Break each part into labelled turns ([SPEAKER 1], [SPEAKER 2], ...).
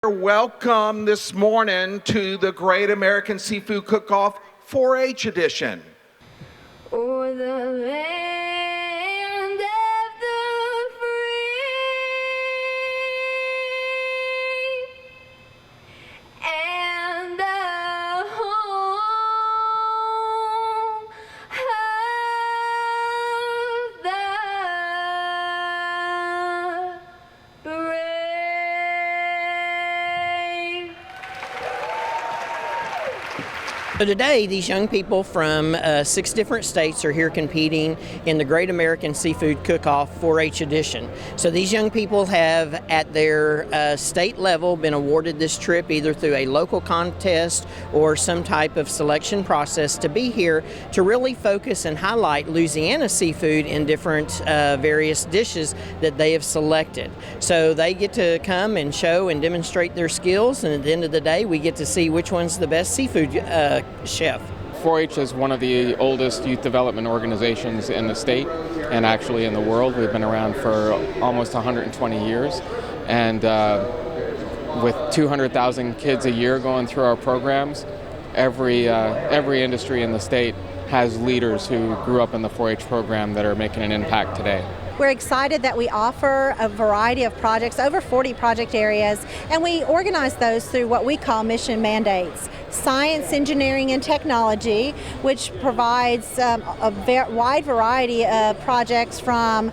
[SPEAKER 1] Welcome this morning to the Great American Seafood Cook-Off 4-H edition.
[SPEAKER 2] O'er the land of the free and the home of the brave.
[SPEAKER 3] So today, these young people from 6 different states are here competing in the Great American Seafood Cook-Off 4-H edition. So these young people have, at their state level, been awarded this trip either through a local contest or some type of selection process to be here to really focus and highlight Louisiana seafood in different various dishes that they have selected. So they get to come and show and demonstrate their skills, and at the end of the day, we get to see which one's the best seafood chef.
[SPEAKER 4] 4-H is one of the oldest youth development organizations in the state and actually in the world. We've been around for almost 120 years, and with 200,000 kids a year going through our programs, every industry in the state has leaders who grew up in the 4-H program that are making an impact today.
[SPEAKER 5] We're excited that we offer a variety of projects, over 40 project areas, and we organize those through what we call mission mandates. Science, engineering, and technology, which provides a wide variety of projects from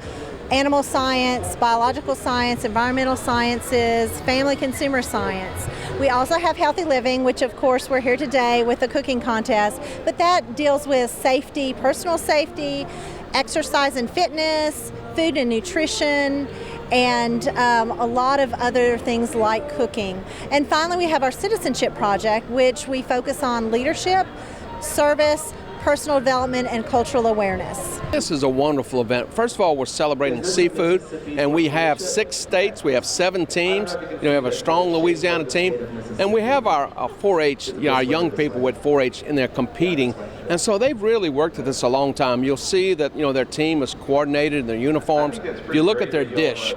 [SPEAKER 5] animal science, biological science, environmental sciences, family consumer science. We also have healthy living, which of course we're here today with the cooking contest, but that deals with safety, personal safety, exercise and fitness, food and nutrition, and a lot of other things like cooking. And finally, we have our citizenship project, which we focus on leadership, service, personal development, and cultural awareness.
[SPEAKER 6] This is a wonderful event. First of all, we're celebrating seafood, and we have 6 states, we have 7 teams, we have a strong Louisiana team, and we have our 4-H, our young people with 4-H, and they're competing. And so they've really worked at this a long time. You'll see that their team is coordinated in their uniforms. If you look at their dish,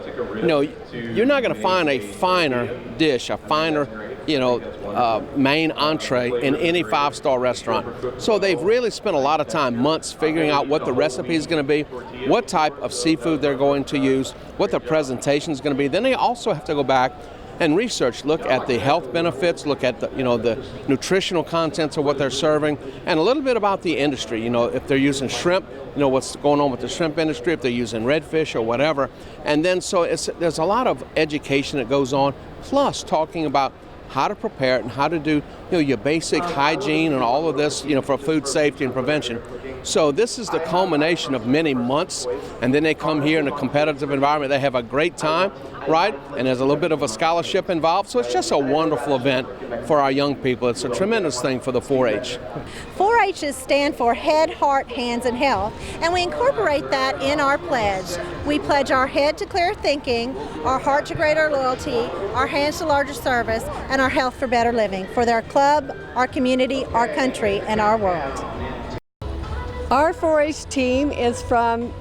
[SPEAKER 6] you're not going to find a finer dish, a finer main entree in any 5-star restaurant. So they've really spent a lot of time, months, figuring out what the recipe is going to be, what type of seafood they're going to use, what the presentation is going to be. Then they also have to go back and research, look at the health benefits, look at the nutritional contents of what they're serving, and a little bit about the industry. If they're using shrimp, what's going on with the shrimp industry, if they're using redfish or whatever. And then so there's a lot of education that goes on, plus talking about how to prepare it and how to do your basic hygiene and all of this for food safety and prevention. So this is the culmination of many months, and then they come here in a competitive environment. They have a great time, right? And there's a little bit of a scholarship involved, so it's just a wonderful event for our young people. It's a tremendous thing for the 4-H.
[SPEAKER 5] 4-H's stand for Head, Heart, Hands, and Health, and we incorporate that in our pledge. We pledge our head to clear thinking, our heart to greater loyalty, our hands to larger service, and our health for better living, for their club, our community, our country, and our world.
[SPEAKER 7] Our 4-H team is from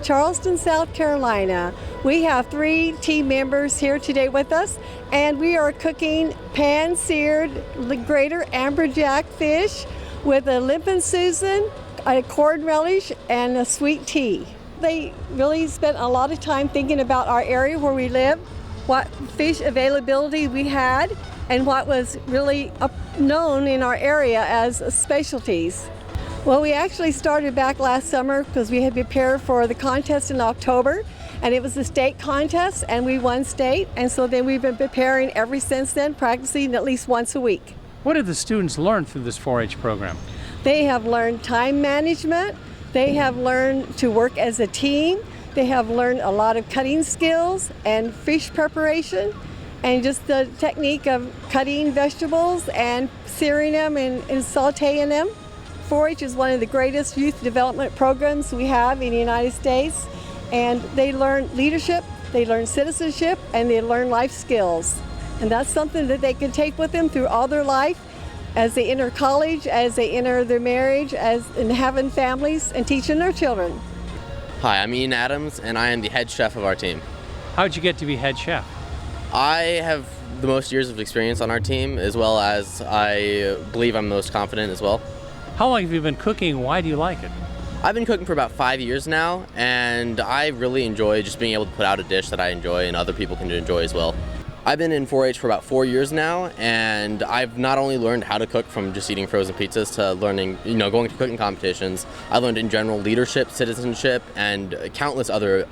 [SPEAKER 7] Charleston, South Carolina. We have 3 team members here today with us, and we are cooking pan-seared greater amberjack fish with a lemon Susan, a corn relish, and a sweet tea. They really spent a lot of time thinking about our area where we live, what fish availability we had, and what was really known in our area as specialties. Well, we actually started back last summer because we had prepared for the contest in October, and it was a state contest, and we won state, and so then we've been preparing ever since then, practicing at least once a week.
[SPEAKER 8] What did the students learn through this 4-H program?
[SPEAKER 7] They have learned time management, they have learned to work as a team, they have learned a lot of cutting skills and fish preparation, and just the technique of cutting vegetables and searing them and sauteing them. 4-H is one of the greatest youth development programs we have in the United States, and they learn leadership, they learn citizenship, and they learn life skills. And that's something that they can take with them through all their life as they enter college, as they enter their marriage, and having families and teaching their children.
[SPEAKER 9] Hi, I'm Ian Adams, and I am the head chef of our team.
[SPEAKER 8] How'd you get to be head chef?
[SPEAKER 9] I have the most years of experience on our team, as well as I believe I'm most confident as well.
[SPEAKER 8] How long have you been cooking? Why do you like it?
[SPEAKER 9] I've been cooking for about 5 years now, and I really enjoy just being able to put out a dish that I enjoy and other people can enjoy as well. I've been in 4-H for about 4 years now, and I've not only learned how to cook from just eating frozen pizzas to learning, going to cooking competitions. I learned in general leadership, citizenship, and countless other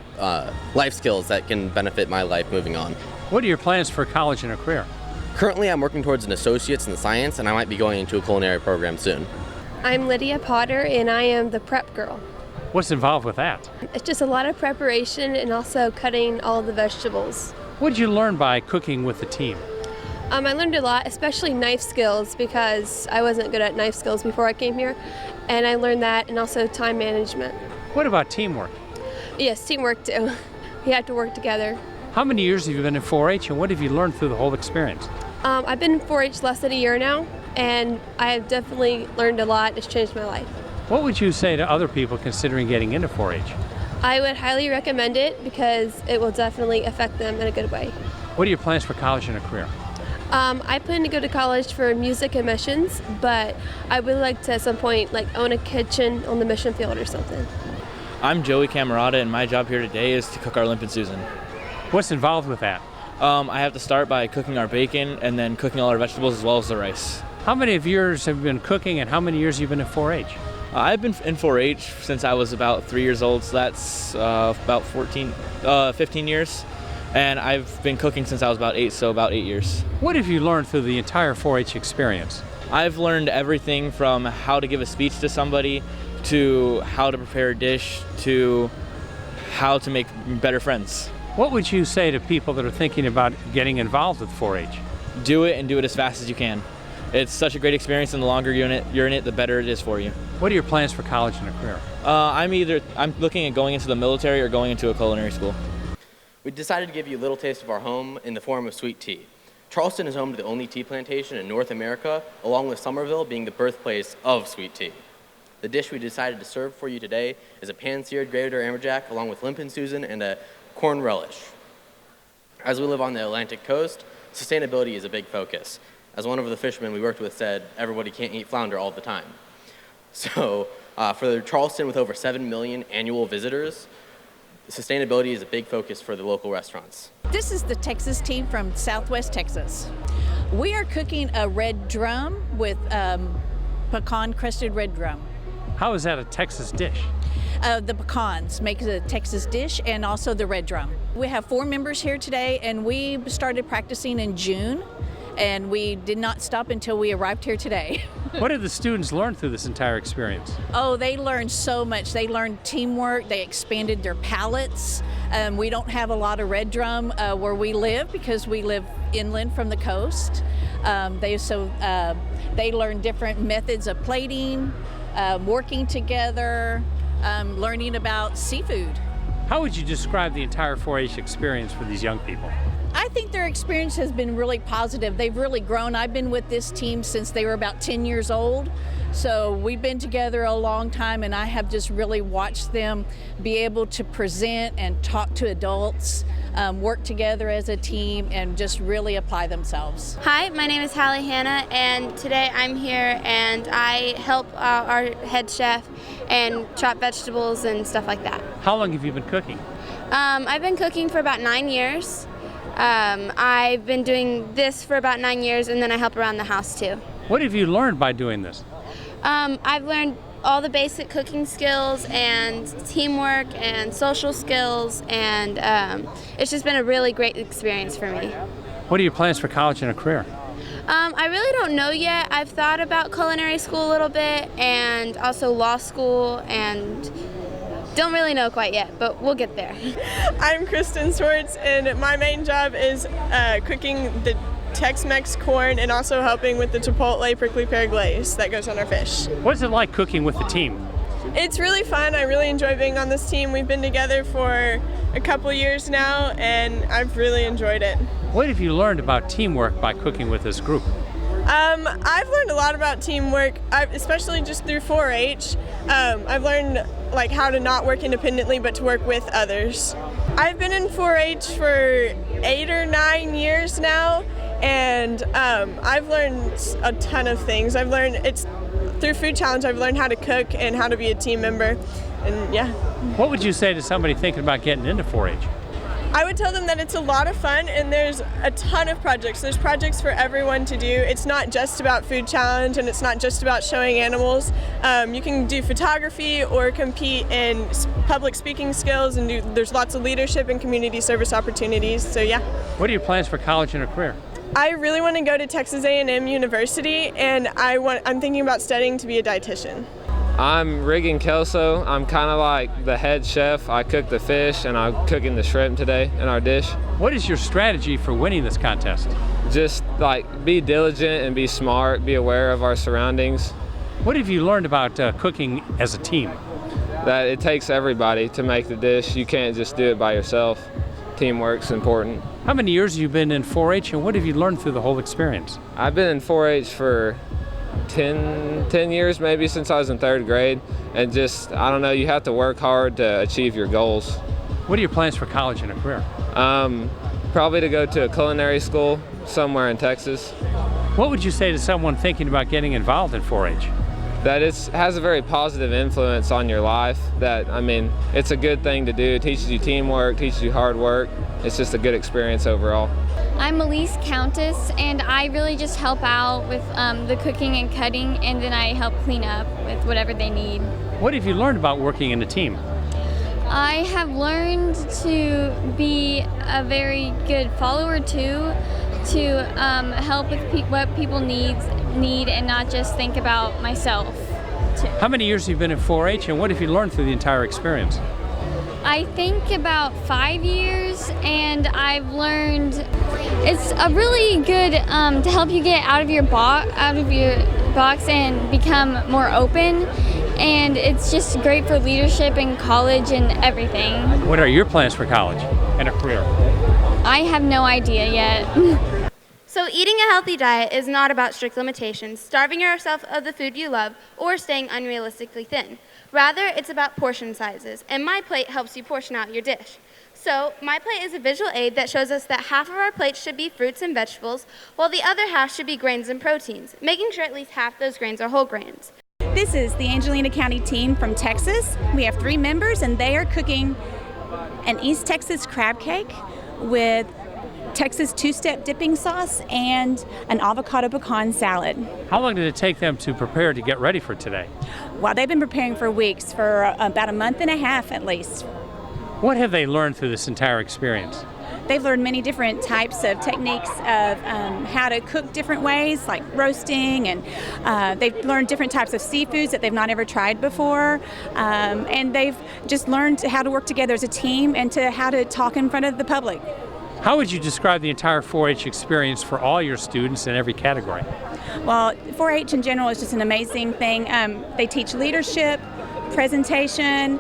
[SPEAKER 9] life skills that can benefit my life moving on.
[SPEAKER 8] What are your plans for college and a career?
[SPEAKER 9] Currently, I'm working towards an associate's in science, and I might be going into a culinary program soon.
[SPEAKER 10] I'm Lydia Potter, and I am the prep girl.
[SPEAKER 8] What's involved with that?
[SPEAKER 10] It's just a lot of preparation and also cutting all the vegetables.
[SPEAKER 8] What did you learn by cooking with the team?
[SPEAKER 10] I learned a lot, especially knife skills, because I wasn't good at knife skills before I came here, and I learned that, and also time management.
[SPEAKER 8] What about teamwork?
[SPEAKER 10] Yes, teamwork too. We have to work together.
[SPEAKER 8] How many years have you been in 4-H, and what have you learned through the whole experience?
[SPEAKER 10] I've been in 4-H less than a year now, and I have definitely learned a lot. It's changed my life.
[SPEAKER 8] What would you say to other people considering getting into 4-H?
[SPEAKER 10] I would highly recommend it because it will definitely affect them in a good way.
[SPEAKER 8] What are your plans for college and a career?
[SPEAKER 10] I plan to go to college for music and missions, but I would like to at some point own a kitchen on the mission field or something.
[SPEAKER 11] I'm Joey CAMMAROTA, and my job here today is to cook our limp and Susan.
[SPEAKER 8] What's involved with that?
[SPEAKER 11] I have to start by cooking our bacon and then cooking all our vegetables as well as the rice.
[SPEAKER 8] How many of yours have been cooking and how many years have you been in 4-H?
[SPEAKER 11] I've been in 4-H since I was about 3 years old, so that's about 15 years. And I've been cooking since I was about 8, so about 8 years.
[SPEAKER 8] What have you learned through the entire 4-H experience?
[SPEAKER 11] I've learned everything from how to give a speech to somebody, to how to prepare a dish, to how to make better friends.
[SPEAKER 8] What would you say to people that are thinking about getting involved with 4-H?
[SPEAKER 11] Do it and do it as fast as you can. It's such a great experience, and the longer you're in it, the better it is for you.
[SPEAKER 8] What are your plans for college and a career?
[SPEAKER 11] I'm looking at going into the military or going into a culinary school.
[SPEAKER 9] We decided to give you a little taste of our home in the form of sweet tea. Charleston is home to the only tea plantation in North America, along with Somerville being the birthplace of sweet tea. The dish we decided to serve for you today is a pan-seared grated amberjack along with limp and Susan and a corn relish. As we live on the Atlantic coast, sustainability is a big focus. As one of the fishermen we worked with said, everybody can't eat flounder all the time. So for Charleston with over 7 million annual visitors, sustainability is a big focus for the local restaurants.
[SPEAKER 12] This is the Texas team from Southwest Texas. We are cooking a red drum with pecan crusted red drum.
[SPEAKER 8] How is that a Texas dish?
[SPEAKER 12] The pecans make it a Texas dish, and also the red drum. We have 4 members here today, and we started practicing in June, and we did not stop until we arrived here today.
[SPEAKER 8] What did the students learn through this entire experience?
[SPEAKER 12] Oh, they learned so much. They learned teamwork. They expanded their palates. We don't have a lot of red drum where we live because we live inland from the coast. They learned different methods of plating, working together, learning about seafood.
[SPEAKER 8] How would you describe the entire 4-H experience for these young people?
[SPEAKER 12] I think their experience has been really positive. They've really grown. I've been with this team since they were about 10 years old. So we've been together a long time, and I have just really watched them be able to present and talk to adults, work together as a team, and just really apply themselves.
[SPEAKER 13] Hi, my name is Hallie Hannah, and today I'm here and I help our head chef and chop vegetables and stuff like that.
[SPEAKER 8] How long have you been cooking?
[SPEAKER 13] I've been cooking for about 9 years. I've been doing this for about 9 years, and then I help around the house too.
[SPEAKER 8] What have you learned by doing this?
[SPEAKER 13] I've learned all the basic cooking skills and teamwork and social skills, and it's just been a really great experience for me.
[SPEAKER 8] What are your plans for college and a career?
[SPEAKER 13] I really don't know yet. I've thought about culinary school a little bit and also law school, and don't really know quite yet, but we'll get there.
[SPEAKER 14] I'm KRISTEN SCHWARTZ, and my main job is cooking the Tex-Mex corn and also helping with the Chipotle prickly pear glaze that goes on our fish.
[SPEAKER 8] What's it like cooking with the team?
[SPEAKER 14] It's really fun. I really enjoy being on this team. We've been together for a couple years now, and I've really enjoyed it.
[SPEAKER 8] What have you learned about teamwork by cooking with this group?
[SPEAKER 14] I've learned a lot about teamwork, especially just through 4-H. I've learned how to not work independently, but to work with others. I've been in 4-H for 8 or 9 years now, and I've learned a ton of things. Through Food Challenge, I've learned how to cook and how to be a team member, and yeah.
[SPEAKER 8] What would you say to somebody thinking about getting into 4-H?
[SPEAKER 14] I would tell them that it's a lot of fun and there's a ton of projects. There's projects for everyone to do. It's not just about Food Challenge and it's not just about showing animals. You can do photography or compete in public speaking skills, and there's lots of leadership and community service opportunities, so yeah.
[SPEAKER 8] What are your plans for college and a career?
[SPEAKER 14] I really want to go to Texas A&M University, and I'm thinking about studying to be a dietitian.
[SPEAKER 15] I'm rigging Kelso. I'm kind of like the head chef. I cook the fish and I'm cooking the shrimp today in our dish.
[SPEAKER 8] What is your strategy for winning this contest?
[SPEAKER 15] Just like be diligent and be smart, be aware of our surroundings.
[SPEAKER 8] What have you learned about cooking as a team?
[SPEAKER 15] That it takes everybody to make the dish. You can't just do it by yourself. Teamwork's important.
[SPEAKER 8] How many years have you been in 4-H and what have you learned through the whole experience?
[SPEAKER 15] I've been in 4-H for 10 years maybe, since I was in 3rd grade, and just, I don't know, you have to work hard to achieve your goals.
[SPEAKER 8] What are your plans for college and a career?
[SPEAKER 15] Probably to go to a culinary school somewhere in Texas.
[SPEAKER 8] What would you say to someone thinking about getting involved in 4-H?
[SPEAKER 15] That it has a very positive influence on your life. That, I mean, it's a good thing to do. It teaches you teamwork, teaches you hard work. It's just a good experience overall.
[SPEAKER 13] I'm ELISE COUNTESS, and I really just help out with the cooking and cutting, and then I help clean up with whatever they need.
[SPEAKER 8] What have you learned about working in a team?
[SPEAKER 13] I have learned to be a very good follower too, to help with what people need and not just think about myself too.
[SPEAKER 8] How many years have you been in 4-H and what have you learned through the entire experience?
[SPEAKER 13] I think about 5 years, and I've learned it's a really good to help you get out of your box and become more open, and it's just great for leadership in college and everything.
[SPEAKER 8] What are your plans for college and a career?
[SPEAKER 13] I have no idea yet.
[SPEAKER 16] So eating a healthy diet is not about strict limitations, starving yourself of the food you love, or staying unrealistically thin. Rather, it's about portion sizes, and My Plate helps you portion out your dish. So, My Plate is a visual aid that shows us that half of our plate should be fruits and vegetables, while the other half should be grains and proteins, making sure at least half those grains are whole grains.
[SPEAKER 17] This is the Angelina County team from Texas. We have 3 members, and they are cooking an East Texas crab cake with Texas 2-step dipping sauce and an avocado pecan salad.
[SPEAKER 8] How long did it take them to prepare to get ready for today?
[SPEAKER 17] Well, they've been preparing for weeks, for about a month and a half at least.
[SPEAKER 8] What have they learned through this entire experience?
[SPEAKER 17] They've learned many different types of techniques of how to cook different ways, like roasting, and they've learned different types of seafoods that they've not ever tried before, and they've just learned how to work together as a team and how to talk in front of the public.
[SPEAKER 8] How would you describe the entire 4-H experience for all your students in every category?
[SPEAKER 17] Well, 4-H in general is just an amazing thing. They teach leadership, presentation,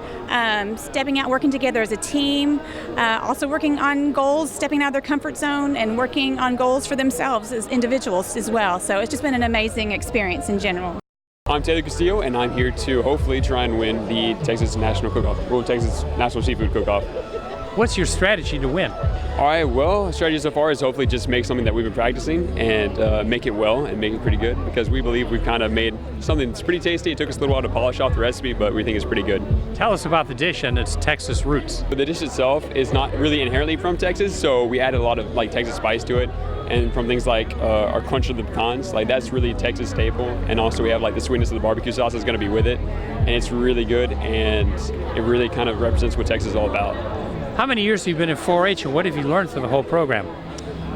[SPEAKER 17] stepping out, working together as a team, also working on goals, stepping out of their comfort zone, and working on goals for themselves as individuals as well. So it's just been an amazing experience in general.
[SPEAKER 18] I'm Taylor Castillo, and I'm here to hopefully try and win the Texas National Cook-Off, or Texas National Seafood Cook-Off.
[SPEAKER 8] What's your strategy to win?
[SPEAKER 18] All right, well, the strategy so far is hopefully just make something that we've been practicing and make it well and make it pretty good, because we believe we've kind of made something that's pretty tasty. It took us a little while to polish off the recipe, but we think it's pretty good.
[SPEAKER 8] Tell us about the dish and its Texas roots.
[SPEAKER 18] But the dish itself is not really inherently from Texas, so we added a lot of Texas spice to it, and from things like our crunch of the pecans, that's really Texas staple, and also we have the sweetness of the barbecue sauce that's going to be with it, and it's really good, and it really kind of represents what Texas is all about.
[SPEAKER 8] How many years have you been in 4-H and what have you learned through the whole program?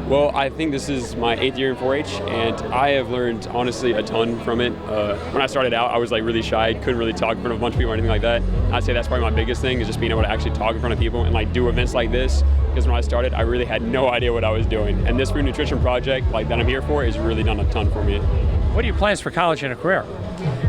[SPEAKER 18] Well, I think this is my 8th year in 4-H, and I have learned, honestly, a ton from it. When I started out, I was really shy, couldn't really talk in front of a bunch of people or anything like that. I'd say that's probably my biggest thing, is just being able to actually talk in front of people and do events like this, because when I started, I really had no idea what I was doing. And this food nutrition project that I'm here for has really done a ton for me.
[SPEAKER 8] What are your plans for college and a career?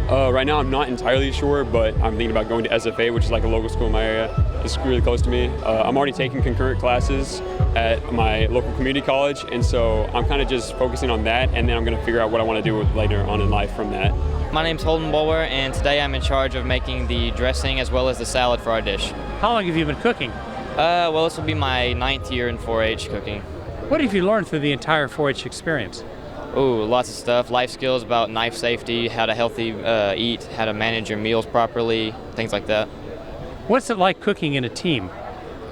[SPEAKER 18] Right now, I'm not entirely sure, but I'm thinking about going to SFA, which is a local school in my area. It's really close to me. I'm already taking concurrent classes at my local community college, and so I'm kind of just focusing on that, and then I'm going to figure out what I want to do later on in life from that.
[SPEAKER 19] My name's HOLDEN, BOULWARE, and today I'm in charge of making the dressing as well as the salad for our dish.
[SPEAKER 8] How long have you been cooking?
[SPEAKER 19] Well, this will be my 9th year in 4-H cooking.
[SPEAKER 8] What have you learned through the entire 4-H experience?
[SPEAKER 19] Ooh, lots of stuff. Life skills about knife safety, how to healthy eat, how to manage your meals properly, things like that.
[SPEAKER 8] What's it like cooking in a team?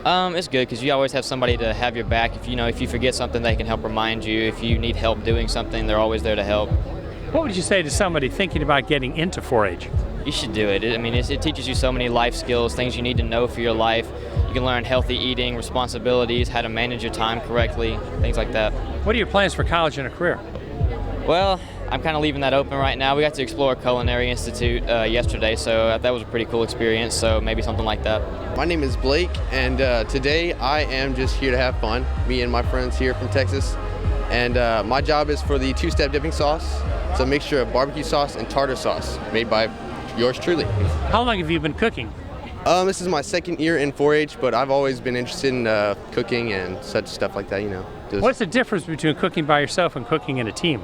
[SPEAKER 19] It's good because you always have somebody to have your back. If you forget something, they can help remind you. If you need help doing something, they're always there to help.
[SPEAKER 8] What would you say to somebody thinking about getting into 4-H?
[SPEAKER 19] You should do it. It teaches you so many life skills, things you need to know for your life. You can learn healthy eating, responsibilities, how to manage your time correctly, things like that.
[SPEAKER 8] What are your plans for college and a career?
[SPEAKER 19] Well, I'm kind of leaving that open right now. We got to explore Culinary Institute yesterday, so that was a pretty cool experience, so maybe something like that.
[SPEAKER 20] My name is Blake, and today I am just here to have fun, me and my friends here from Texas. And my job is for the two-step dipping sauce. It's a mixture of barbecue sauce and tartar sauce made by yours truly.
[SPEAKER 8] How long have you been cooking?
[SPEAKER 20] This is my second year in 4-H, but I've always been interested in cooking and such stuff like that, you know.
[SPEAKER 8] What's the difference between cooking by yourself and cooking in a team?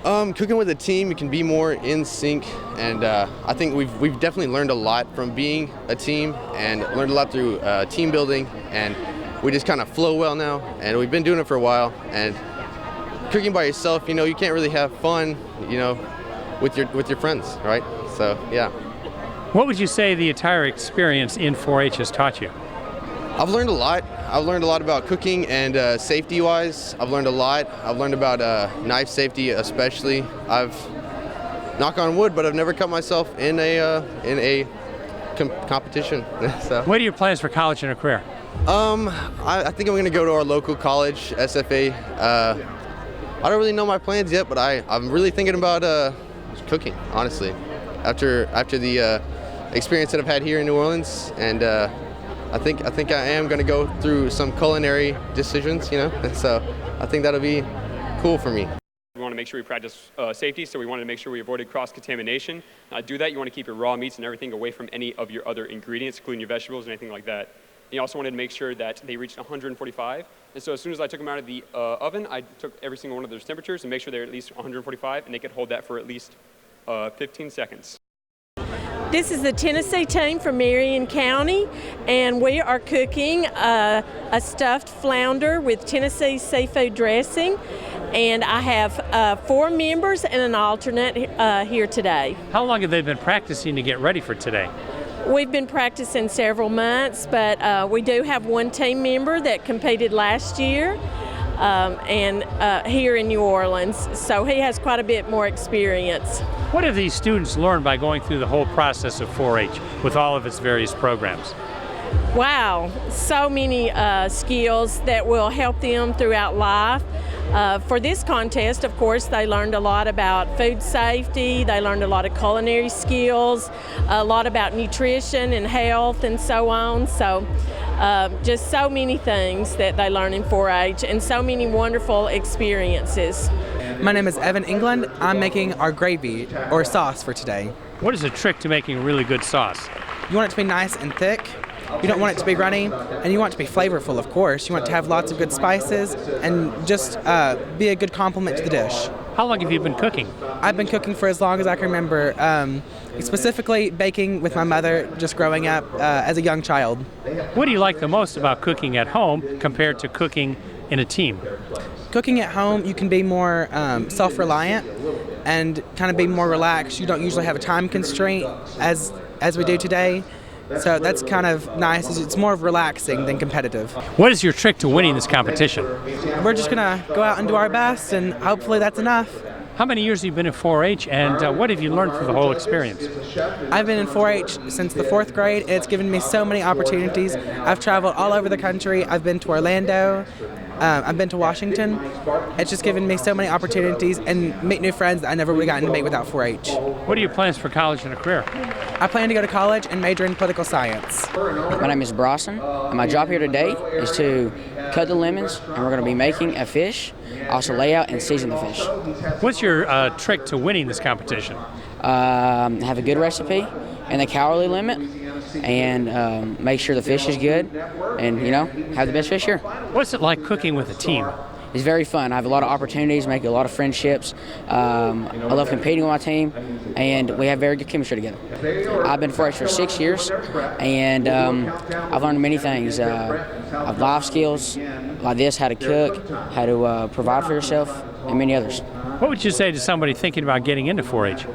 [SPEAKER 20] Cooking with a team, you can be more in sync, and I think we've definitely learned a lot from being a team and learned a lot through team building, and we just kind of flow well now, and we've been doing it for a while. And cooking by yourself, you know, you can't really have fun, you know, with your friends, right? So yeah.
[SPEAKER 8] What would you say the entire experience in 4-H has taught you?
[SPEAKER 20] I've learned a lot. I've learned a lot about cooking and safety-wise. I've learned a lot. I've learned about knife safety, especially. I've, knock on wood, but I've never cut myself in a competition. So.
[SPEAKER 8] What are your plans for college and a career?
[SPEAKER 20] I think I'm going to go to our local college, SFA. I don't really know my plans yet, but I'm really thinking about cooking, honestly. After the experience that I've had here in New Orleans, and I think I am going to go through some culinary decisions, you know, and so I think that'll be cool for me.
[SPEAKER 18] We want to make sure we practice safety, so we wanted to make sure we avoided cross-contamination. Do that, you want to keep your raw meats and everything away from any of your other ingredients, including your vegetables and anything like that. And you also wanted to make sure that they reached 145. And so as soon as I took them out of the oven, I took every single one of those temperatures and make sure they're at least 145, and they could hold that for at least 15 seconds.
[SPEAKER 21] This is the Tennessee team from Marion County, and we are cooking a stuffed flounder with Tennessee seafood dressing. And I have 4 members and an alternate here today.
[SPEAKER 8] How long have they been practicing to get ready for today?
[SPEAKER 21] We've been practicing several months, but we do have one team member that competed last year here in New Orleans, so he has quite a bit more experience.
[SPEAKER 8] What have these students learned by going through the whole process of 4-H with all of its various programs?
[SPEAKER 21] Wow, so many skills that will help them throughout life. For this contest, of course, they learned a lot about food safety, they learned a lot of culinary skills, a lot about nutrition and health and so on. So just so many things that they learn in 4-H and so many wonderful experiences.
[SPEAKER 22] My name is Evan England. I'm making our gravy or sauce for today.
[SPEAKER 8] What is the trick to making a really good sauce?
[SPEAKER 22] You want it to be nice and thick. You don't want it to be runny, and you want it to be flavorful, of course. You want it to have lots of good spices and just be a good complement to the dish.
[SPEAKER 8] How long have you been cooking?
[SPEAKER 22] I've been cooking for as long as I can remember, specifically baking with my mother just growing up as a young child.
[SPEAKER 8] What do you like the most about cooking at home compared to cooking in a team?
[SPEAKER 22] Cooking at home, you can be more self-reliant and kind of be more relaxed. You don't usually have a time constraint as we do today. So that's kind of nice. It's more of relaxing than competitive.
[SPEAKER 8] What is your trick to winning this competition?
[SPEAKER 22] We're just going to go out and do our best, and hopefully that's enough.
[SPEAKER 8] How many years have you been in 4-H, and what have you learned through the whole experience?
[SPEAKER 22] I've been in 4-H since the 4th grade, and it's given me so many opportunities. I've traveled all over the country. I've been to Orlando. I've been to Washington. It's just given me so many opportunities and meet new friends that I never would have gotten to meet without 4-H.
[SPEAKER 8] What are your plans for college and a career?
[SPEAKER 22] I plan to go to college and major in political science.
[SPEAKER 23] My name is BRYSON, and my job here today is to cut the lemons, and we're going to be making a fish, also lay out and season the fish.
[SPEAKER 8] What's your trick to winning this competition?
[SPEAKER 23] Have a good recipe and the calorie limit, and make sure the fish is good, and have the best fish here.
[SPEAKER 8] What's it like cooking with a team?
[SPEAKER 23] It's very fun. I have a lot of opportunities, make a lot of friendships. I love competing with my team, and we have very good chemistry together. I've been 4-H for 6 years, and I've learned many things. Life skills, like this, how to cook, how to provide for yourself, and many others.
[SPEAKER 8] What would you say to somebody thinking about getting into 4-H?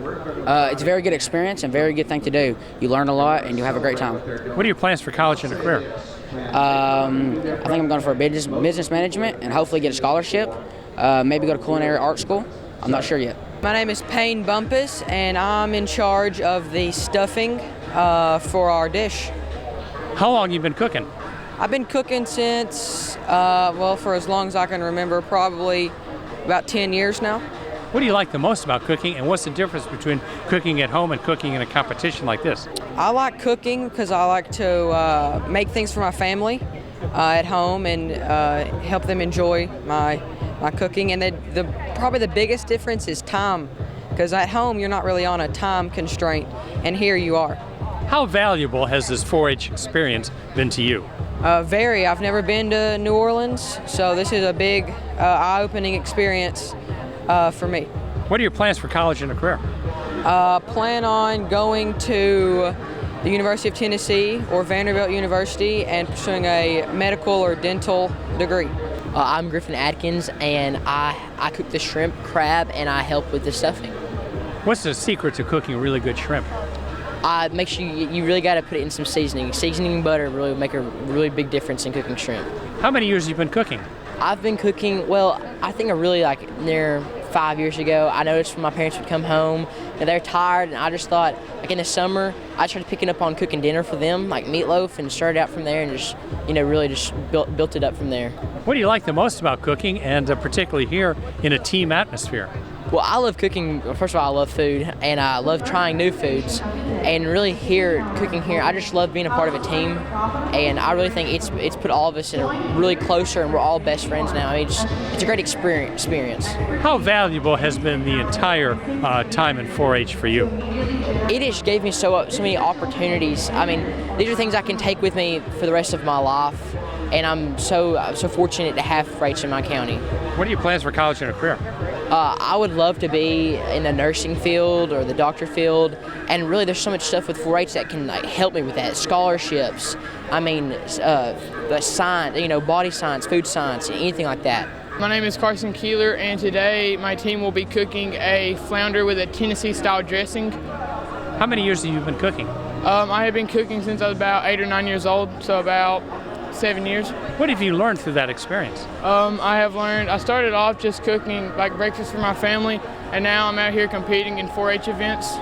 [SPEAKER 23] It's a very good experience and very good thing to do. You learn a lot and you have a great time.
[SPEAKER 8] What are your plans for college and a career?
[SPEAKER 23] I think I'm going for business management and hopefully get a scholarship. Maybe go to culinary art school. I'm not sure yet.
[SPEAKER 1] My name is PAYNE BUMPUS, and I'm in charge of the stuffing for our dish.
[SPEAKER 8] How long have you been cooking?
[SPEAKER 1] I've been cooking since, for as long as I can remember, probably about 10 years now.
[SPEAKER 8] What do you like the most about cooking, and what's the difference between cooking at home and cooking in a competition like this?
[SPEAKER 1] I like cooking because I like to make things for my family at home and help them enjoy my cooking. And probably the biggest difference is time, because at home you're not really on a time constraint, and here you are.
[SPEAKER 8] How valuable has this 4-H experience been to you?
[SPEAKER 1] Very. I've never been to New Orleans, so this is a big eye-opening experience for me.
[SPEAKER 8] What are your plans for college and a career?
[SPEAKER 1] Plan on going to the University of Tennessee or Vanderbilt University and pursuing a medical or dental degree.
[SPEAKER 2] I'm Griffin Atkins, and I cook the shrimp, crab, and I help with the stuffing.
[SPEAKER 8] What's the secret to cooking really good shrimp?
[SPEAKER 2] Make sure you really got to put it in some seasoning. Seasoning and butter really make a really big difference in cooking shrimp.
[SPEAKER 8] How many years have you been cooking?
[SPEAKER 2] I've been cooking, I think I really near 5 years ago. I noticed when my parents would come home and they're tired, and I just thought, in the summer, I started picking up on cooking dinner for them, like meatloaf, and started out from there and just, really just built it up from there.
[SPEAKER 8] What do you like the most about cooking, and particularly here in a team atmosphere?
[SPEAKER 2] Well, I love cooking. First of all, I love food, and I love trying new foods. And really cooking here, I just love being a part of a team. And I really think it's put all of us in a really closer, and we're all best friends now. It's a great experience.
[SPEAKER 8] How valuable has been the entire time in 4-H for you?
[SPEAKER 2] It just gave me so many opportunities. I mean, these are things I can take with me for the rest of my life. And I'm so fortunate to have 4-H in my county.
[SPEAKER 8] What are your plans for college and a career?
[SPEAKER 2] I would love to be in the nursing field or the doctor field, and really there's so much stuff with 4-H that can help me with that. Scholarships, the science, body science, food science, anything like that.
[SPEAKER 3] My name is CARSON KEELER, and today my team will be cooking a flounder with a Tennessee-style dressing.
[SPEAKER 8] How many years have you been cooking?
[SPEAKER 3] I have been cooking since I was about 8 or 9 years old, so about 7 years.
[SPEAKER 8] What have you learned through that experience?
[SPEAKER 3] I started off just cooking breakfast for my family, and now I'm out here competing in 4-H events.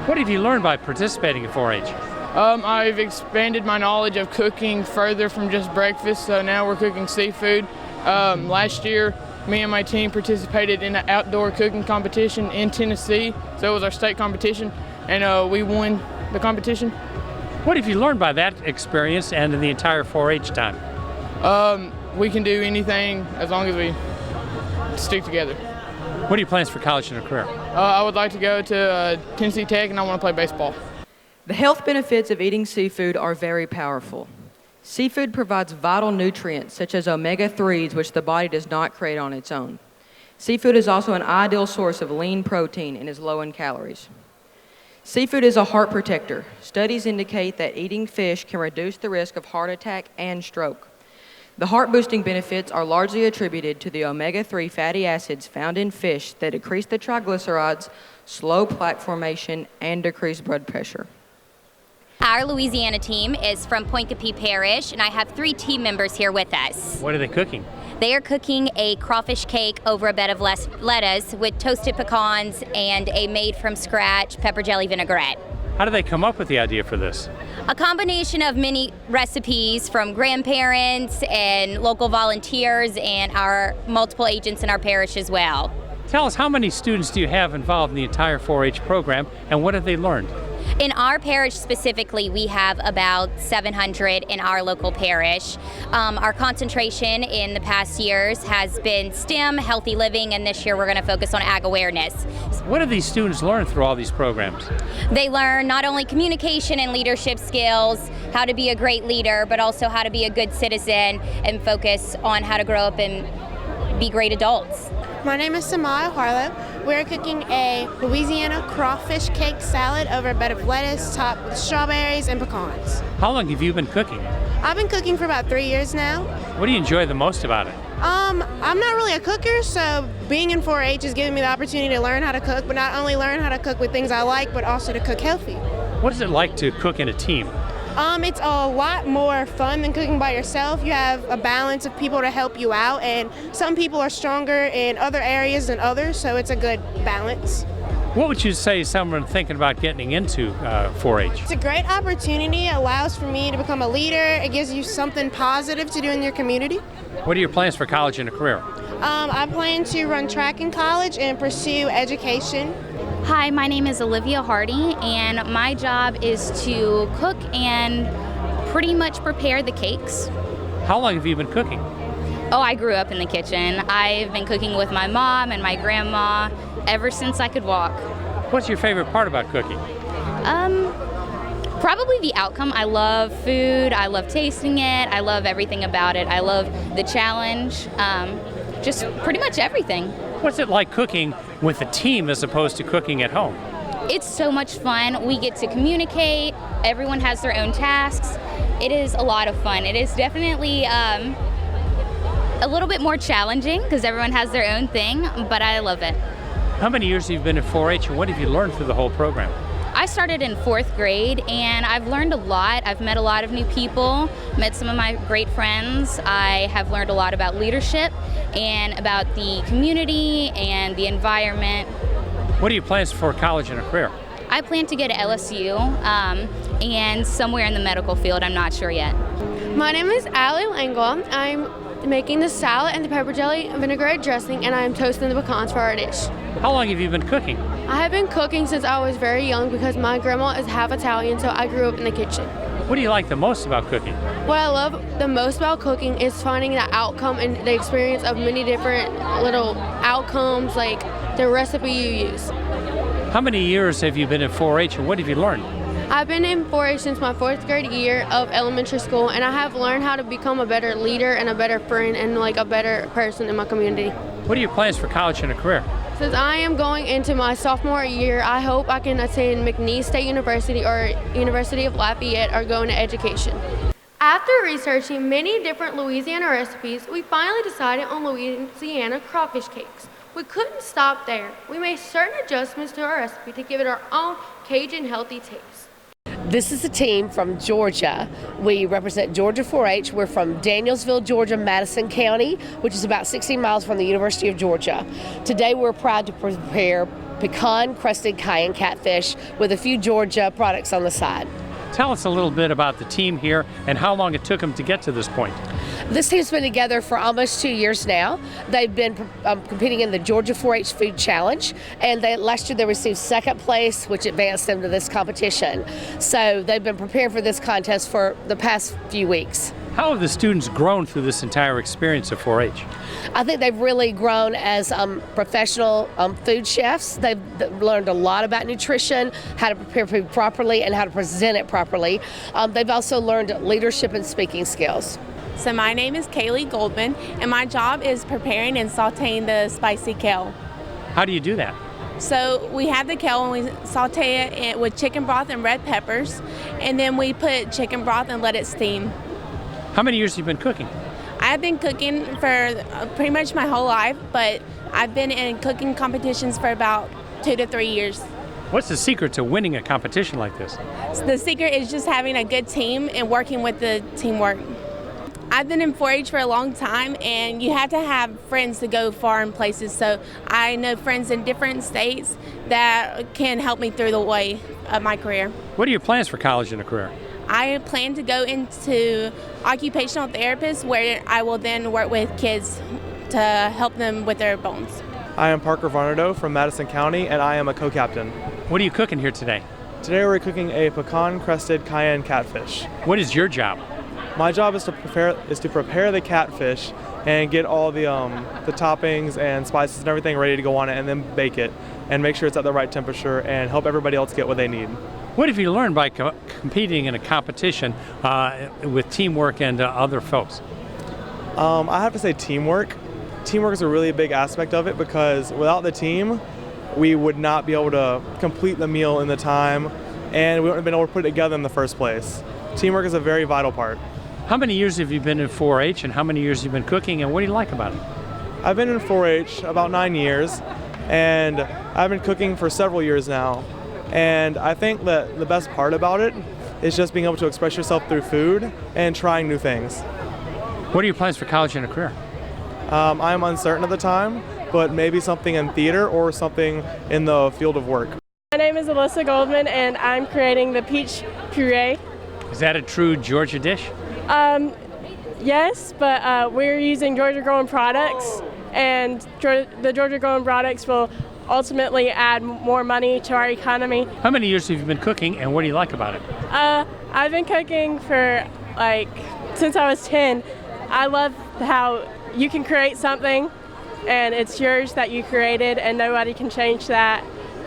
[SPEAKER 8] What have you learned by participating in 4-H?
[SPEAKER 3] I've expanded my knowledge of cooking further from just breakfast, so now we're cooking seafood. Last year, me and my team participated in an outdoor cooking competition in Tennessee, so it was our state competition, and we won the competition.
[SPEAKER 8] What have you learned by that experience and in the entire 4-H time?
[SPEAKER 3] We can do anything as long as we stick together.
[SPEAKER 8] What are your plans for college and a career?
[SPEAKER 3] I would like to go to Tennessee Tech, and I want to play baseball.
[SPEAKER 24] The health benefits of eating seafood are very powerful. Seafood provides vital nutrients such as omega-3s, which the body does not create on its own. Seafood is also an ideal source of lean protein and is low in calories. Seafood is a heart protector. Studies indicate that eating fish can reduce the risk of heart attack and stroke. The heart-boosting benefits are largely attributed to the omega-3 fatty acids found in fish that decrease the triglycerides, slow plaque formation, and decrease blood pressure.
[SPEAKER 25] Our Louisiana team is from Pointe-Coupee Parish, and I have 3 team members here with us.
[SPEAKER 8] What are they cooking?
[SPEAKER 25] They are cooking a crawfish cake over a bed of lettuce with toasted pecans and a made-from-scratch pepper jelly vinaigrette.
[SPEAKER 8] How do they come up with the idea for this?
[SPEAKER 25] A combination of many recipes from grandparents and local volunteers and our multiple agents in our parish as well.
[SPEAKER 8] Tell us, how many students do you have involved in the entire 4-H program, and what have they learned?
[SPEAKER 25] In our parish specifically, we have about 700 in our local parish. Our concentration in the past years has been STEM, healthy living, and this year we're going to focus on ag awareness.
[SPEAKER 8] What do these students learn through all these programs?
[SPEAKER 25] They learn not only communication and leadership skills, how to be a great leader, but also how to be a good citizen and focus on how to grow up and be great adults.
[SPEAKER 26] My name is Samaya Harlow. We're cooking a Louisiana crawfish cake salad over a bed of lettuce topped with strawberries and pecans.
[SPEAKER 8] How long have you been cooking?
[SPEAKER 26] I've been cooking for about 3 years now.
[SPEAKER 8] What do you enjoy the most about it?
[SPEAKER 26] I'm not really a cooker, so being in 4-H is giving me the opportunity to learn how to cook, but not only learn how to cook with things I like, but also to cook healthy.
[SPEAKER 8] What is it like to cook in a team?
[SPEAKER 26] It's a lot more fun than cooking by yourself. You have a balance of people to help you out, and some people are stronger in other areas than others, so it's a good balance.
[SPEAKER 8] What would you say to someone thinking about getting into 4-H?
[SPEAKER 26] It's a great opportunity. It allows for me to become a leader. It gives you something positive to do in your community.
[SPEAKER 8] What are your plans for college and a career?
[SPEAKER 26] I plan to run track in college and pursue education.
[SPEAKER 25] Hi, my name is Olivia Hardy, and my job is to cook and pretty much prepare the cakes.
[SPEAKER 8] How long have you been cooking?
[SPEAKER 25] Oh, I grew up in the kitchen. I've been cooking with my mom and my grandma ever since I could walk.
[SPEAKER 8] What's your favorite part about cooking?
[SPEAKER 25] Probably the outcome. I love food, I love tasting it, I love everything about it. I love the challenge, just pretty much everything.
[SPEAKER 8] What's it like cooking with a team as opposed to cooking at home?
[SPEAKER 25] It's so much fun. We get to communicate, everyone has their own tasks. It is a lot of fun. It is definitely a little bit more challenging because everyone has their own thing, but I love it.
[SPEAKER 8] How many years have you been in 4-H, and what have you learned through the whole program?
[SPEAKER 25] I started in 4th grade, and I've learned a lot. I've met a lot of new people, met some of my great friends. I have learned a lot about leadership and about the community and the environment.
[SPEAKER 8] What are your plans for college and a career?
[SPEAKER 25] I plan to go to LSU and somewhere in the medical field. I'm not sure yet.
[SPEAKER 26] My name is Allie Langwell. I'm making the salad and the pepper jelly vinaigrette dressing, and I'm toasting the pecans for our dish.
[SPEAKER 8] How long have you been cooking?
[SPEAKER 26] I have been cooking since I was very young because my grandma is half Italian, so I grew up in the kitchen.
[SPEAKER 8] What do you like the most about cooking?
[SPEAKER 26] What I love the most about cooking is finding the outcome and the experience of many different little outcomes, like the recipe you use.
[SPEAKER 8] How many years have you been in 4-H, and what have you learned?
[SPEAKER 26] I've been in 4-H since my 4th grade year of elementary school, and I have learned how to become a better leader and a better friend and like a better person in my community.
[SPEAKER 8] What are your plans for college and a career?
[SPEAKER 26] Since I am going into my sophomore year, I hope I can attend McNeese State University or University of Lafayette or go into education. After researching many different Louisiana recipes, we finally decided on Louisiana crawfish cakes. We couldn't stop there. We made certain adjustments to our recipe to give it our own Cajun healthy taste.
[SPEAKER 4] This is a team from Georgia. We represent Georgia 4-H. We're from Danielsville, Georgia, Madison County, which is about 16 miles from the University of Georgia. Today we're proud to prepare pecan-crusted cayenne catfish with a few Georgia products on the side.
[SPEAKER 8] Tell us a little bit about the team here and how long it took them to get to this point.
[SPEAKER 4] This team's been together for almost 2 years now. They've been competing in the Georgia 4-H Food Challenge, and last year they received 2nd place, which advanced them to this competition. So they've been preparing for this contest for the past few weeks.
[SPEAKER 8] How have the students grown through this entire experience of 4-H?
[SPEAKER 4] I think they've really grown as professional food chefs. They've learned a lot about nutrition, how to prepare food properly, and how to present it properly. They've also learned leadership and speaking skills.
[SPEAKER 5] So my name is Kaylee Goldman, and my job is preparing and sauteing the spicy kale.
[SPEAKER 8] How do you do that?
[SPEAKER 5] So we have the kale and we saute it with chicken broth and red peppers, and then we put chicken broth and let it steam.
[SPEAKER 8] How many years have you been cooking?
[SPEAKER 5] I've been cooking for pretty much my whole life, but I've been in cooking competitions for about 2 to 3 years.
[SPEAKER 8] What's the secret to winning a competition like this?
[SPEAKER 5] So the secret is just having a good team and working with the teamwork. I've been in 4-H for a long time, and you have to have friends to go far in places. So I know friends in different states that can help me through the way of my career.
[SPEAKER 8] What are your plans for college and a career?
[SPEAKER 5] I plan to go into occupational therapist, where I will then work with kids to help them with their bones.
[SPEAKER 6] I am Parker Varnado from Madison County, and I am a co-captain.
[SPEAKER 8] What are you cooking here today?
[SPEAKER 6] Today we're cooking a pecan-crusted cayenne catfish.
[SPEAKER 8] What is your job?
[SPEAKER 6] My job is to prepare the catfish and get all the toppings and spices and everything ready to go on it, and then bake it and make sure it's at the right temperature and help everybody else get what they need.
[SPEAKER 8] What have you learned by competing in a competition with teamwork and other folks?
[SPEAKER 6] I have to say teamwork. Teamwork is a really big aspect of it, because without the team, we would not be able to complete the meal in the time, and we wouldn't have been able to put it together in the first place. Teamwork is a very vital part.
[SPEAKER 8] How many years have you been in 4-H and how many years have you been cooking and what do you like about it?
[SPEAKER 6] I've been in 4-H about 9 years, and I've been cooking for several years now. And I think that the best part about it is just being able to express yourself through food and trying new things.
[SPEAKER 8] What are your plans for college and a career?
[SPEAKER 6] I'm uncertain at the time, but maybe something in theater or something in the field of work.
[SPEAKER 7] My name is ALYSSA Goldman, and I'm creating the peach puree.
[SPEAKER 8] Is that a true Georgia dish?
[SPEAKER 7] Yes, but we're using Georgia-grown products, and the Georgia-grown products will ultimately add more money to our economy.
[SPEAKER 8] How many years have you been cooking and what do you like about it?
[SPEAKER 7] I've been cooking for since I was 10. I love how you can create something and it's yours that you created and nobody can change that.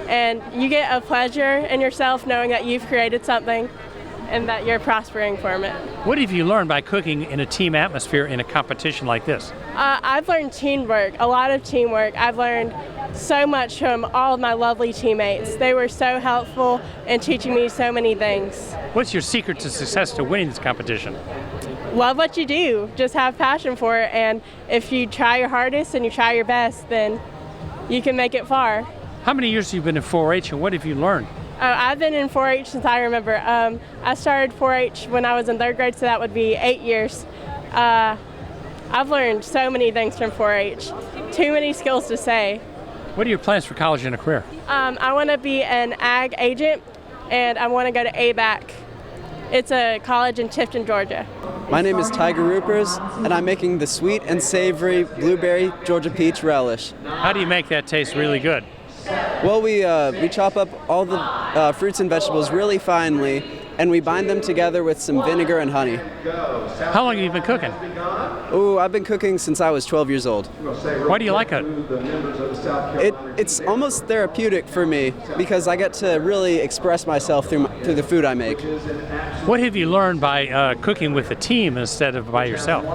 [SPEAKER 7] And you get a pleasure in yourself knowing that you've created something and that you're prospering from it.
[SPEAKER 8] What have you learned by cooking in a team atmosphere in a competition like this?
[SPEAKER 7] I've learned teamwork, a lot of teamwork. I've learned so much from all of my lovely teammates. They were so helpful in teaching me so many things.
[SPEAKER 8] What's your secret to success to winning this competition?
[SPEAKER 7] Love what you do, just have passion for it, and if you try your hardest and you try your best, then you can make it far.
[SPEAKER 8] How many years have you been in 4-H and what have you learned?
[SPEAKER 7] Oh, I've been in 4-H since I remember. I started 4-H when I was in 3rd grade, so that would be 8 years. I've learned so many things from 4-H. Too many skills to say.
[SPEAKER 8] What are your plans for college and a career?
[SPEAKER 7] I want to be an ag agent, and I want to go to ABAC. It's a college in Tifton, Georgia.
[SPEAKER 9] My name is Tiger Roopers, and I'm making the sweet and savory blueberry Georgia peach relish.
[SPEAKER 8] How do you make that taste really good?
[SPEAKER 9] Well, we chop up all the fruits and vegetables really finely, and we bind them together with some vinegar and honey.
[SPEAKER 8] How long have you been cooking?
[SPEAKER 9] Oh, I've been cooking since I was 12 years old.
[SPEAKER 8] Why do you like it?
[SPEAKER 9] It's almost therapeutic for me because I get to really express myself through the food I make.
[SPEAKER 8] What have you learned by cooking with a team instead of by yourself?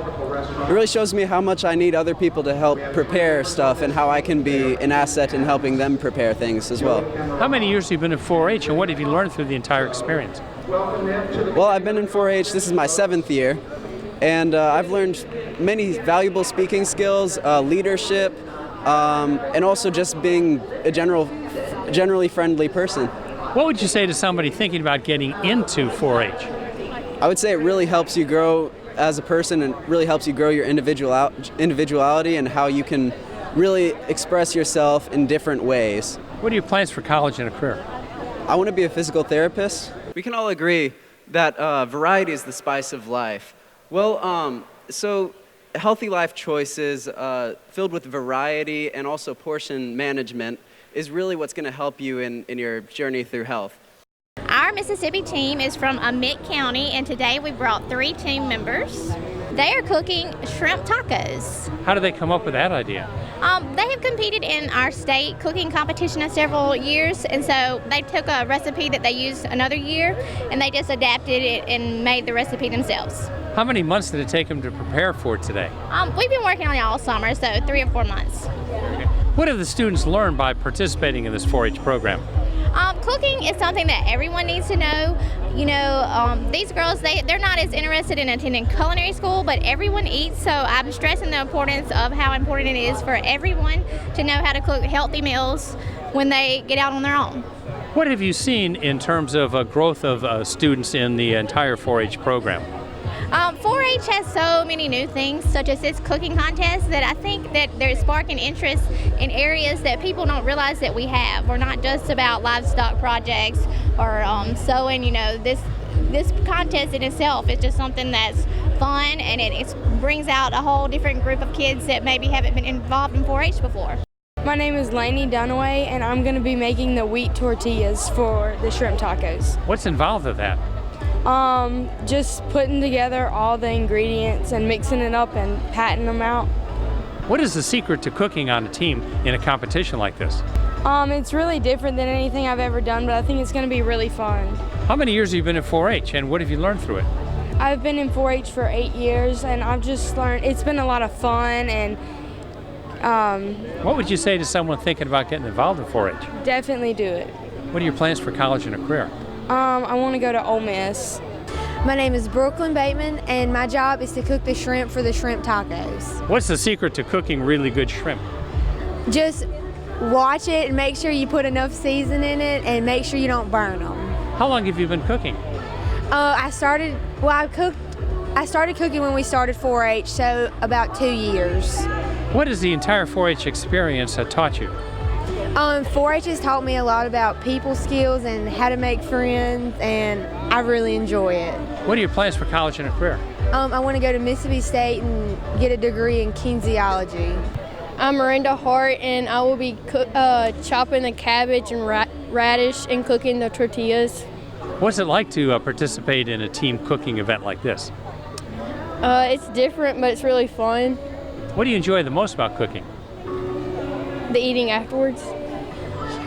[SPEAKER 9] It really shows me how much I need other people to help prepare stuff and how I can be an asset in helping them prepare things as well.
[SPEAKER 8] How many years have you been in 4-H and what have you learned through the entire experience?
[SPEAKER 9] Well, I've been in 4-H, this is my 7th year, and I've learned many valuable speaking skills, leadership, and also just being a generally friendly person.
[SPEAKER 8] What would you say to somebody thinking about getting into 4-H?
[SPEAKER 9] I would say it really helps you grow as a person and really helps you grow your individuality and how you can really express yourself in different ways.
[SPEAKER 8] What are your plans for college and a career?
[SPEAKER 9] I want to be a physical therapist. We can all agree that variety is the spice of life. Well, so healthy life choices filled with variety and also portion management is really what's going to help you in your journey through health.
[SPEAKER 10] Our Mississippi team is from Amite County, and today we brought 3 team members. They are cooking shrimp tacos.
[SPEAKER 8] How did they come up with that idea?
[SPEAKER 10] They have competed in our state cooking competition several years, and so they took a recipe that they used another year, and they just adapted it and made the recipe themselves.
[SPEAKER 8] How many months did it take them to prepare for today?
[SPEAKER 10] We've been working on it all summer, so 3 or 4 months.
[SPEAKER 8] What have the students learned by participating in this 4-H program?
[SPEAKER 10] Cooking is something that everyone needs to know. You know, these girls, they're not as interested in attending culinary school, but everyone eats, so I'm stressing the importance of how important it is for everyone to know how to cook healthy meals when they get out on their own.
[SPEAKER 8] What have you seen in terms of growth of students in the entire 4-H program?
[SPEAKER 10] 4-H has so many new things, such as this cooking contest, that I think that they're sparking interest in areas that people don't realize that we have. We're not just about livestock projects or sewing. You know, this contest in itself is just something that's fun, and it brings out a whole different group of kids that maybe haven't been involved in 4-H before.
[SPEAKER 11] My name is Lainey Dunaway, and I'm going to be making the wheat tortillas for the shrimp tacos.
[SPEAKER 8] What's involved with that?
[SPEAKER 11] Just putting together all the ingredients and mixing it up and patting them out.
[SPEAKER 8] What is the secret to cooking on a team in a competition like this?
[SPEAKER 11] It's really different than anything I've ever done, but I think it's going to be really fun.
[SPEAKER 8] How many years have you been in 4-H, and what have you learned through it?
[SPEAKER 11] I've been in 4-H for 8 years, and I've just learned it's been a lot of fun. And
[SPEAKER 8] what would you say to someone thinking about getting involved in 4-H?
[SPEAKER 11] Definitely do it.
[SPEAKER 8] What are your plans for college and a career?
[SPEAKER 11] I want to go to Ole Miss.
[SPEAKER 12] My name is Brooklyn Bateman, and my job is to cook the shrimp for the shrimp tacos.
[SPEAKER 8] What's the secret to cooking really good shrimp?
[SPEAKER 12] Just watch it and make sure you put enough season in it and make sure you don't burn them.
[SPEAKER 8] How long have you been cooking?
[SPEAKER 12] I started cooking when we started 4-H, so about 2 years.
[SPEAKER 8] What has the entire 4-H experience taught you?
[SPEAKER 12] 4-H has taught me a lot about people skills and how to make friends, and I really enjoy it.
[SPEAKER 8] What are your plans for college and a career?
[SPEAKER 12] I want to go to Mississippi State and get a degree in kinesiology.
[SPEAKER 26] I'm Miranda Hart, and I will be chopping the cabbage and radish and cooking the tortillas.
[SPEAKER 8] What's it like to participate in a team cooking event like this?
[SPEAKER 26] It's different, but it's really fun.
[SPEAKER 8] What do you enjoy the most about cooking?
[SPEAKER 26] The eating afterwards.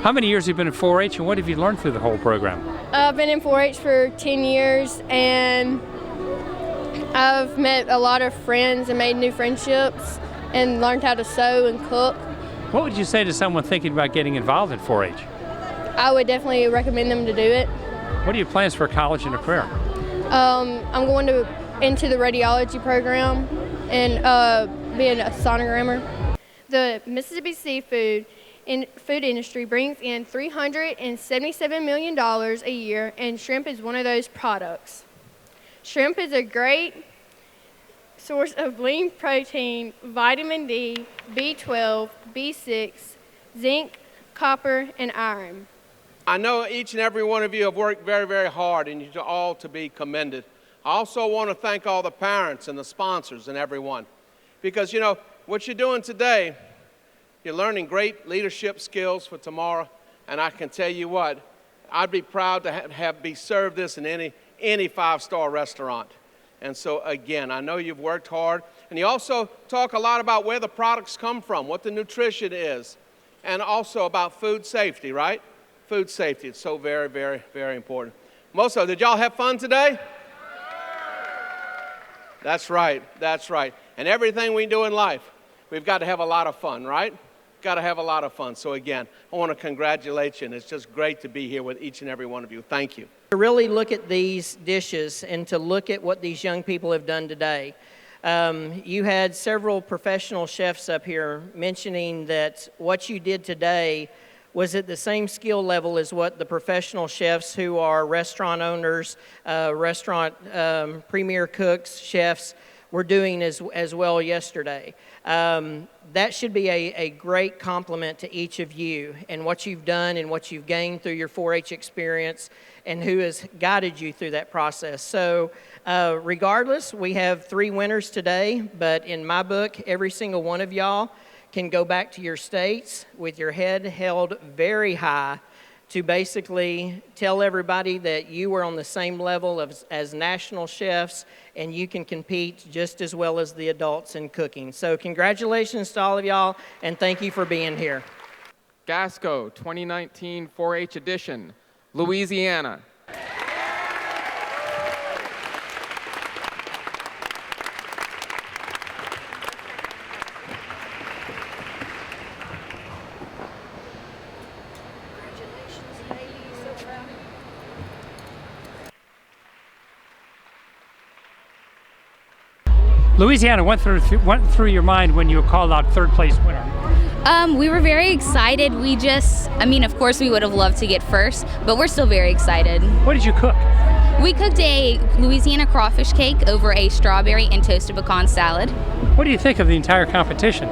[SPEAKER 8] How many years have you been in 4-H, and what have you learned through the whole program?
[SPEAKER 26] I've been in 4-H for 10 years, and I've met a lot of friends and made new friendships and learned how to sew and cook.
[SPEAKER 8] What would you say to someone thinking about getting involved in 4-H?
[SPEAKER 26] I would definitely recommend them to do it.
[SPEAKER 8] What are your plans for college and a career?
[SPEAKER 26] I'm going into the radiology program and being a sonogrammer. The Mississippi seafood food industry brings in $377 million a year, and shrimp is one of those products. Shrimp is a great source of lean protein, vitamin D, B12, B6, zinc, copper, and iron.
[SPEAKER 13] I know each and every one of you have worked very, very hard, and you're all to be commended. I also want to thank all the parents and the sponsors and everyone, because you know what you're doing today, you're learning great leadership skills for tomorrow, and I can tell you what, I'd be proud to be served this in any five-star restaurant. And so again, I know you've worked hard, and you also talk a lot about where the products come from, what the nutrition is, and also about food safety, right? Food safety, it's so very, very, very important. Moso, did y'all have fun today? That's right, that's right. And everything we do in life, we've got to have a lot of fun, right? Got to have a lot of fun. So again, I want to congratulate you, and it's just great to be here with each and every one of you. Thank you.
[SPEAKER 14] To really look at these dishes and to look at what these young people have done today. You had several professional chefs up here mentioning that what you did today was at the same skill level as what the professional chefs who are restaurant owners, restaurant premier cooks, chefs were doing as well yesterday. That should be a great compliment to each of you and what you've done and what you've gained through your 4-H experience and who has guided you through that process. So regardless, we have 3 winners today, but in my book, every single one of y'all can go back to your states with your head held very high to basically tell everybody that you were on the same level as national chefs and you can compete just as well as the adults in cooking. So congratulations to all of y'all, and thank you for being here.
[SPEAKER 15] GASCO 2019 4-H edition, Louisiana.
[SPEAKER 8] Louisiana went through your mind when you were called out third place winner.
[SPEAKER 25] We were very excited. Of course we would have loved to get first, but we're still very excited.
[SPEAKER 8] What did you cook?
[SPEAKER 25] We cooked a Louisiana crawfish cake over a strawberry and toasted pecan salad.
[SPEAKER 8] What do you think of the entire competition?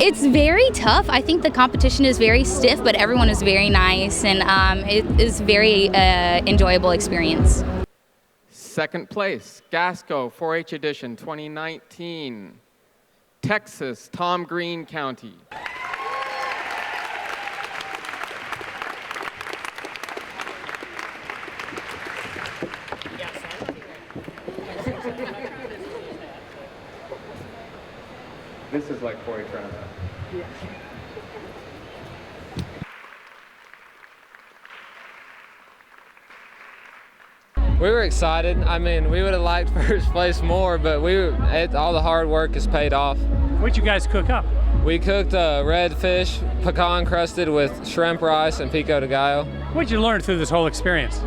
[SPEAKER 25] It's very tough. I think the competition is very stiff, but everyone is very nice, and it is very enjoyable experience.
[SPEAKER 15] Second place, GASCO 4-H edition 2019, Texas, Tom Green County. This is like 4-H roundup. Yeah.
[SPEAKER 16] We were excited. We would have liked first place more, but all the hard work has paid off.
[SPEAKER 8] What'd you guys cook up?
[SPEAKER 16] We cooked red fish, pecan crusted with shrimp rice and pico de gallo.
[SPEAKER 8] What'd you learn through this whole experience?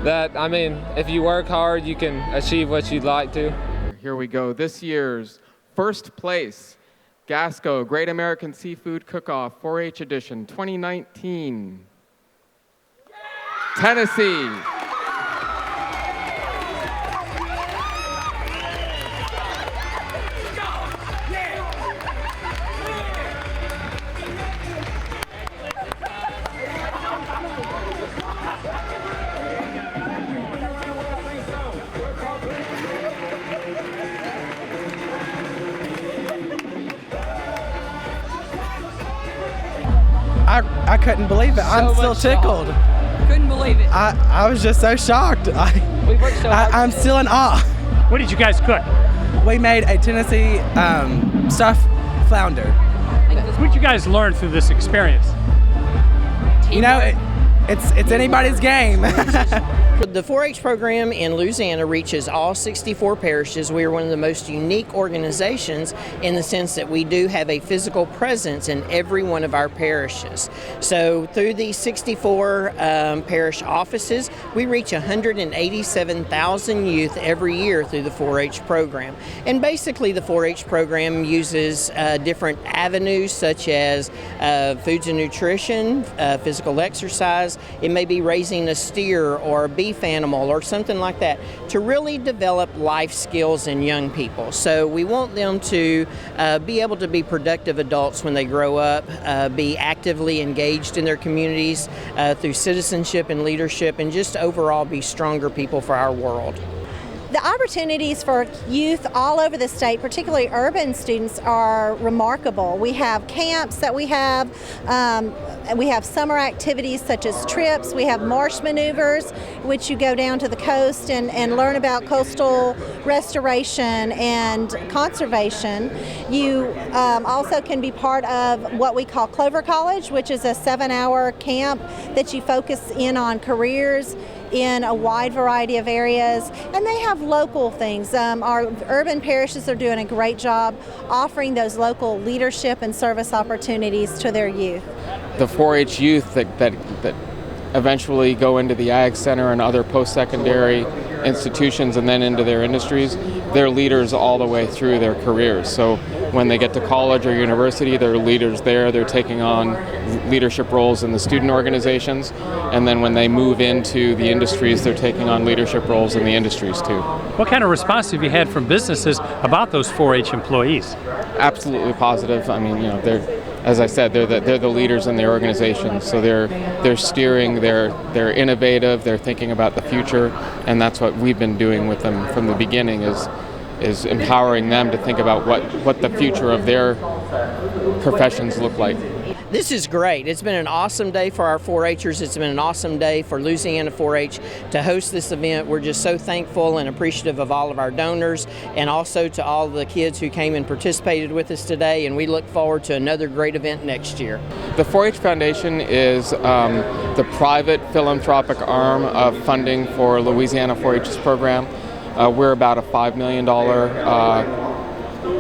[SPEAKER 16] that, I mean, if you work hard, you can achieve what you'd like to.
[SPEAKER 15] Here we go. This year's first place, Gasco Great American Seafood Cook-Off 4-H Edition 2019. Tennessee.
[SPEAKER 17] I couldn't believe it. I'm still tickled.
[SPEAKER 2] Couldn't believe it.
[SPEAKER 17] I was just so shocked.
[SPEAKER 2] We worked so hard.
[SPEAKER 17] I'm still in awe.
[SPEAKER 8] What did you guys cook?
[SPEAKER 17] We made a Tennessee stuffed flounder.
[SPEAKER 8] What did you guys learn through this experience?
[SPEAKER 17] You know, it's anybody's game.
[SPEAKER 14] The 4-H program in Louisiana reaches all 64 parishes. We are one of the most unique organizations in the sense that we do have a physical presence in every one of our parishes. So through these 64 parish offices, we reach 187,000 youth every year through the 4-H program. And basically the 4-H program uses different avenues such as foods and nutrition, physical exercise. It may be raising a steer or a beef animal or something like that to really develop life skills in young people. So we want them to be able to be productive adults when they grow up, be actively engaged in their communities through citizenship and leadership, and just overall be stronger people for our world.
[SPEAKER 18] The opportunities for youth all over the state, particularly urban students, are remarkable. We have camps that we have summer activities such as trips, we have marsh maneuvers, which you go down to the coast and learn about coastal restoration and conservation. You also can be part of what we call Clover College, which is a 7-hour camp that you focus in on careers in a wide variety of areas, and they have local things. Our urban parishes are doing a great job offering those local leadership and service opportunities to their youth.
[SPEAKER 15] The 4-H youth that eventually go into the AgCenter and other post-secondary institutions and then into their industries, they're leaders all the way through their careers. So when they get to college or university, they're leaders there. They're taking on leadership roles in the student organizations. And then when they move into the industries, they're taking on leadership roles in the industries too.
[SPEAKER 8] What kind of response have you had from businesses about those 4-H employees?
[SPEAKER 15] Absolutely positive. I mean, you know, as I said, they're the leaders in their organizations. So they're steering, they're innovative, they're thinking about the future, and that's what we've been doing with them from the beginning is empowering them to think about what the future of their professions look like.
[SPEAKER 14] This is great. It's been an awesome day for our 4-Hers. It's been an awesome day for Louisiana 4-H to host this event. We're just so thankful and appreciative of all of our donors and also to all the kids who came and participated with us today, and we look forward to another great event next year.
[SPEAKER 15] The 4-H Foundation is the private philanthropic arm of funding for Louisiana 4-H's program. We're about a $5 million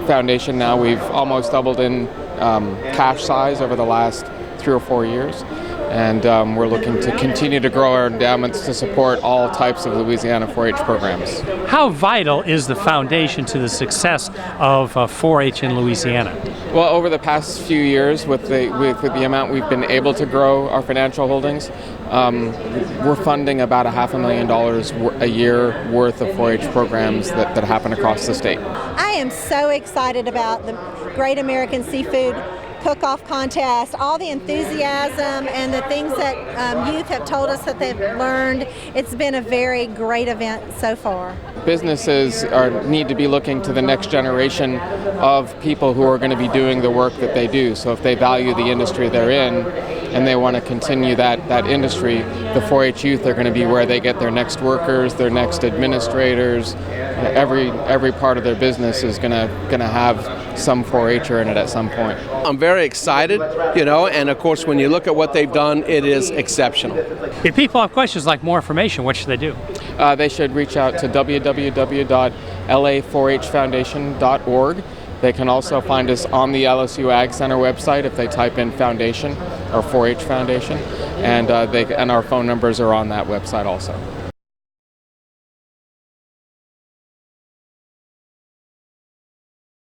[SPEAKER 15] foundation now. We've almost doubled in cash size over the last 3 or 4 years, and we're looking to continue to grow our endowments to support all types of Louisiana 4-H programs.
[SPEAKER 8] How vital is the foundation to the success of 4-H in Louisiana?
[SPEAKER 15] Well, over the past few years, with the amount we've been able to grow our financial holdings, we're funding about $500,000 a year worth of 4-H programs that happen across the state.
[SPEAKER 18] I am so excited about the Great American Seafood Cook-Off Contest, all the enthusiasm and the things that youth have told us that they've learned. It's been a very great event so far.
[SPEAKER 15] Businesses need to be looking to the next generation of people who are going to be doing the work that they do. So if they value the industry they're in and they want to continue that industry, the 4-H youth are going to be where they get their next workers, their next administrators. Every part of their business is going to have some 4-H'er in it at some point.
[SPEAKER 13] I'm very excited, you know, and of course when you look at what they've done, it is exceptional.
[SPEAKER 8] If people have questions like more information, what should they do?
[SPEAKER 15] They should reach out to www.la4hfoundation.org. They can also find us on the LSU AgCenter website if they type in foundation or 4-H Foundation, and our phone numbers are on that website also.